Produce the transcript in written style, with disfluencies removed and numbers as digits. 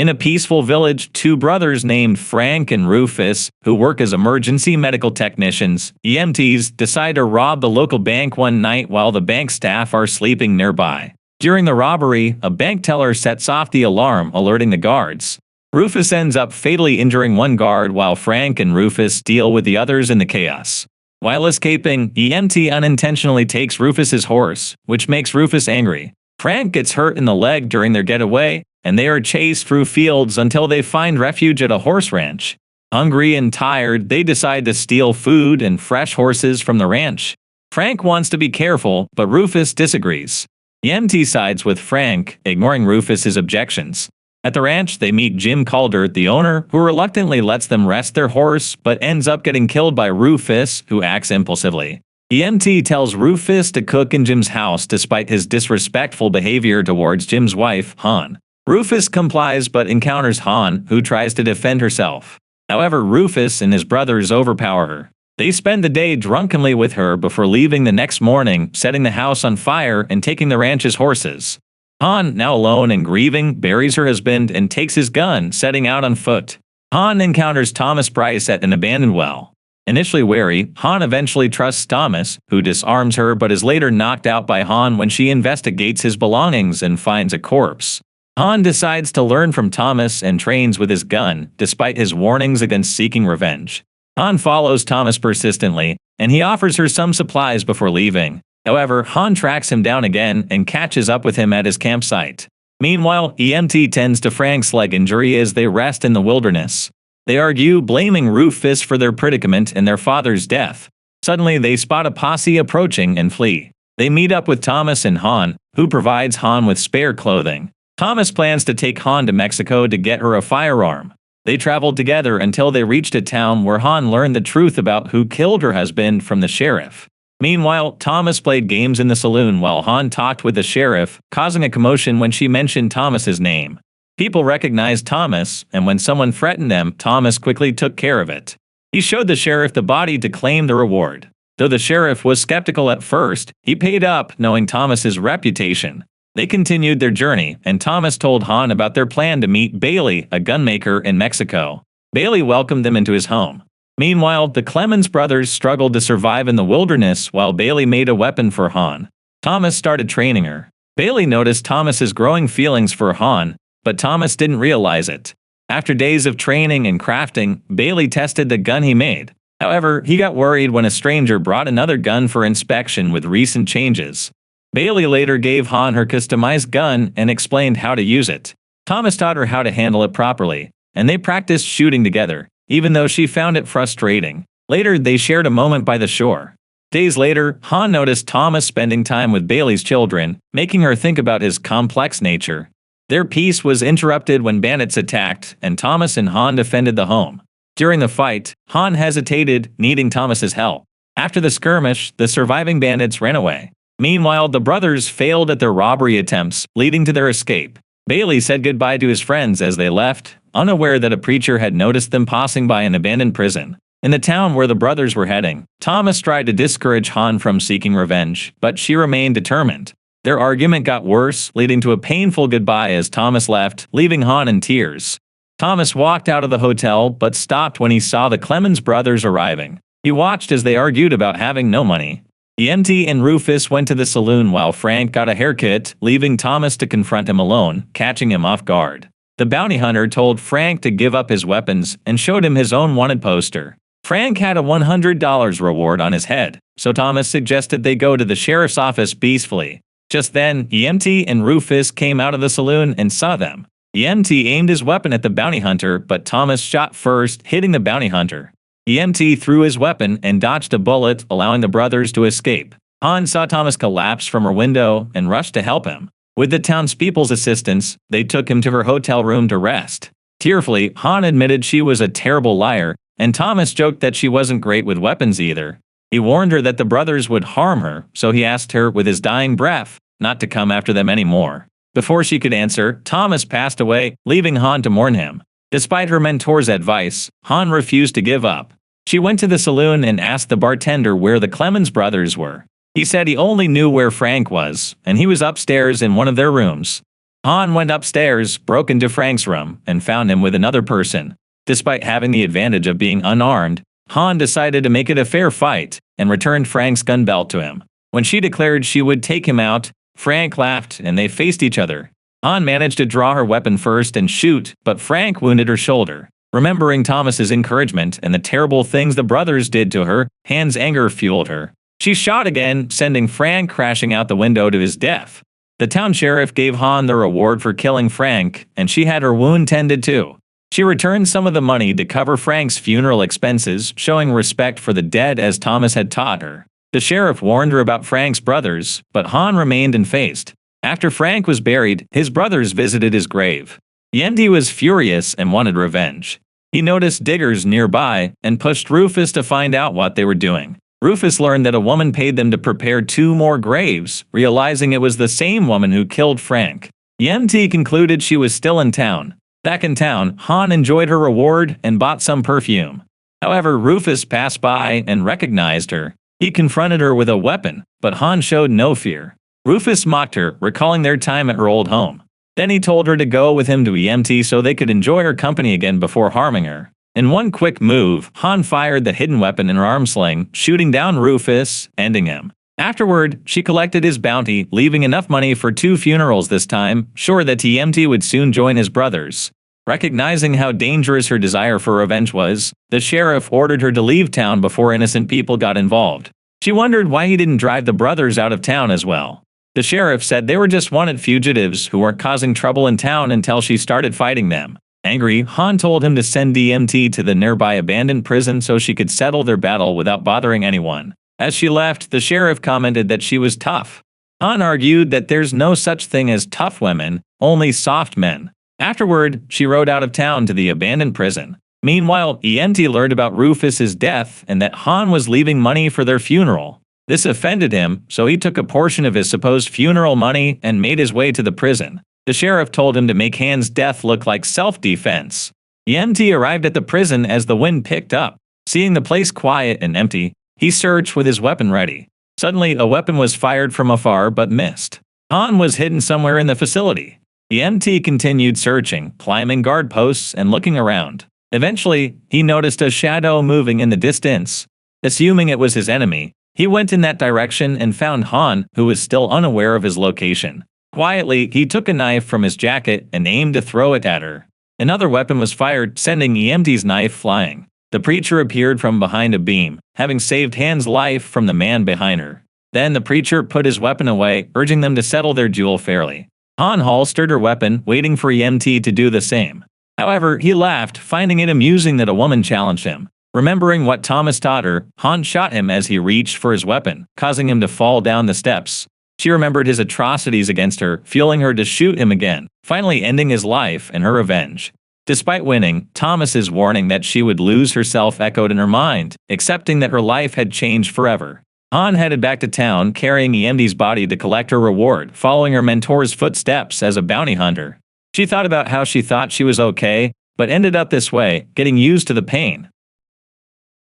In a peaceful village, two brothers named Frank and Rufus, who work as emergency medical technicians, EMTs, decide to rob the local bank one night while the bank staff are sleeping nearby. During the robbery, a bank teller sets off the alarm, alerting the guards. Rufus ends up fatally injuring one guard while Frank and Rufus deal with the others in the chaos. While escaping, EMT unintentionally takes Rufus's horse, which makes Rufus angry. Frank gets hurt in the leg during their getaway, and they are chased through fields until they find refuge at a horse ranch. Hungry and tired, they decide to steal food and fresh horses from the ranch. Frank wants to be careful, but Rufus disagrees. EMT sides with Frank, ignoring Rufus's objections. At the ranch, they meet Jim Caulder, the owner, who reluctantly lets them rest their horse but ends up getting killed by Rufus, who acts impulsively. EMT tells Rufus to cook in Jim's house despite his disrespectful behavior towards Jim's wife, Han. Rufus complies but encounters Han, who tries to defend herself. However, Rufus and his brothers overpower her. They spend the day drunkenly with her before leaving the next morning, setting the house on fire and taking the ranch's horses. Han, now alone and grieving, buries her husband and takes his gun, setting out on foot. Han encounters Thomas Price at an abandoned well. Initially wary, Han eventually trusts Thomas, who disarms her but is later knocked out by Han when she investigates his belongings and finds a corpse. Han decides to learn from Thomas and trains with his gun, despite his warnings against seeking revenge. Han follows Thomas persistently, and he offers her some supplies before leaving. However, Han tracks him down again and catches up with him at his campsite. Meanwhile, EMT tends to Frank's leg injury as they rest in the wilderness. They argue, blaming Rufus for their predicament and their father's death. Suddenly, they spot a posse approaching and flee. They meet up with Thomas and Han, who provides Han with spare clothing. Thomas plans to take Han to Mexico to get her a firearm. They traveled together until they reached a town where Han learned the truth about who killed her husband from the sheriff. Meanwhile, Thomas played games in the saloon while Han talked with the sheriff, causing a commotion when she mentioned Thomas's name. People recognized Thomas, and when someone threatened them, Thomas quickly took care of it. He showed the sheriff the body to claim the reward. Though the sheriff was skeptical at first, he paid up, knowing Thomas's reputation. They continued their journey, and Thomas told Han about their plan to meet Bailey, a gunmaker in Mexico. Bailey welcomed them into his home. Meanwhile, the Clemens brothers struggled to survive in the wilderness while Bailey made a weapon for Han. Thomas started training her. Bailey noticed Thomas's growing feelings for Han, but Thomas didn't realize it. After days of training and crafting, Bailey tested the gun he made. However, he got worried when a stranger brought another gun for inspection with recent changes. Bailey later gave Han her customized gun and explained how to use it. Thomas taught her how to handle it properly, and they practiced shooting together, even though she found it frustrating. Later, they shared a moment by the shore. Days later, Han noticed Thomas spending time with Bailey's children, making her think about his complex nature. Their peace was interrupted when bandits attacked, and Thomas and Han defended the home. During the fight, Han hesitated, needing Thomas's help. After the skirmish, the surviving bandits ran away. Meanwhile, the brothers failed at their robbery attempts, leading to their escape. Bailey said goodbye to his friends as they left, unaware that a preacher had noticed them passing by an abandoned prison. In the town where the brothers were heading, Thomas tried to discourage Han from seeking revenge, but she remained determined. Their argument got worse, leading to a painful goodbye as Thomas left, leaving Han in tears. Thomas walked out of the hotel but stopped when he saw the Clemens brothers arriving. He watched as they argued about having no money. EMT and Rufus went to the saloon while Frank got a haircut, leaving Thomas to confront him alone, catching him off guard. The bounty hunter told Frank to give up his weapons and showed him his own wanted poster. Frank had a $100 reward on his head, so Thomas suggested they go to the sheriff's office peacefully. Just then, EMT and Rufus came out of the saloon and saw them. EMT aimed his weapon at the bounty hunter, but Thomas shot first, hitting the bounty hunter. EMT threw his weapon and dodged a bullet, allowing the brothers to escape. Han saw Thomas collapse from her window and rushed to help him. With the townspeople's assistance, they took him to her hotel room to rest. Tearfully, Han admitted she was a terrible liar, and Thomas joked that she wasn't great with weapons either. He warned her that the brothers would harm her, so he asked her with his dying breath not to come after them anymore. Before she could answer, Thomas passed away, leaving Han to mourn him. Despite her mentor's advice, Han refused to give up. She went to the saloon and asked the bartender where the Clemens brothers were. He said he only knew where Frank was, and he was upstairs in one of their rooms. Han went upstairs, broke into Frank's room, and found him with another person. Despite having the advantage of being unarmed, Han decided to make it a fair fight and returned Frank's gun belt to him. When she declared she would take him out, Frank laughed and they faced each other. Han managed to draw her weapon first and shoot, but Frank wounded her shoulder. Remembering Thomas's encouragement and the terrible things the brothers did to her, Han's anger fueled her. She shot again, sending Frank crashing out the window to his death. The town sheriff gave Han the reward for killing Frank, and she had her wound tended too. She returned some of the money to cover Frank's funeral expenses, showing respect for the dead as Thomas had taught her. The sheriff warned her about Frank's brothers, but Han remained and faced. After Frank was buried, his brothers visited his grave. Yendi was furious and wanted revenge. He noticed diggers nearby and pushed Rufus to find out what they were doing. Rufus learned that a woman paid them to prepare 2 more graves, realizing it was the same woman who killed Frank. Yendi concluded she was still in town. Back in town, Han enjoyed her reward and bought some perfume. However, Rufus passed by and recognized her. He confronted her with a weapon, but Han showed no fear. Rufus mocked her, recalling their time at her old home. Then he told her to go with him to EMT so they could enjoy her company again before harming her. In one quick move, Han fired the hidden weapon in her arm sling, shooting down Rufus, ending him. Afterward, she collected his bounty, leaving enough money for 2 funerals this time, sure that TMT would soon join his brothers. Recognizing how dangerous her desire for revenge was, the sheriff ordered her to leave town before innocent people got involved. She wondered why he didn't drive the brothers out of town as well. The sheriff said they were just wanted fugitives who weren't causing trouble in town until she started fighting them. Angry, Han told him to send DMT to the nearby abandoned prison so she could settle their battle without bothering anyone. As she left, the sheriff commented that she was tough. Han argued that there's no such thing as tough women, only soft men. Afterward, she rode out of town to the abandoned prison. Meanwhile, EMT learned about Rufus's death and that Han was leaving money for their funeral. This offended him, so he took a portion of his supposed funeral money and made his way to the prison. The sheriff told him to make Han's death look like self-defense. EMT arrived at the prison as the wind picked up. Seeing the place quiet and empty, he searched with his weapon ready. Suddenly, a weapon was fired from afar but missed. Han was hidden somewhere in the facility. EMT continued searching, climbing guard posts and looking around. Eventually, he noticed a shadow moving in the distance. Assuming it was his enemy, he went in that direction and found Han, who was still unaware of his location. Quietly, he took a knife from his jacket and aimed to throw it at her. Another weapon was fired, sending EMT's knife flying. The preacher appeared from behind a beam, having saved Han's life from the man behind her. Then the preacher put his weapon away, urging them to settle their duel fairly. Han holstered her weapon, waiting for EMT to do the same. However, he laughed, finding it amusing that a woman challenged him. Remembering what Thomas taught her, Han shot him as he reached for his weapon, causing him to fall down the steps. She remembered his atrocities against her, fueling her to shoot him again, finally ending his life and her revenge. Despite winning, Thomas's warning that she would lose herself echoed in her mind, accepting that her life had changed forever. Han headed back to town, carrying EMD's body to collect her reward, following her mentor's footsteps as a bounty hunter. She thought about how she thought she was okay, but ended up this way, getting used to the pain.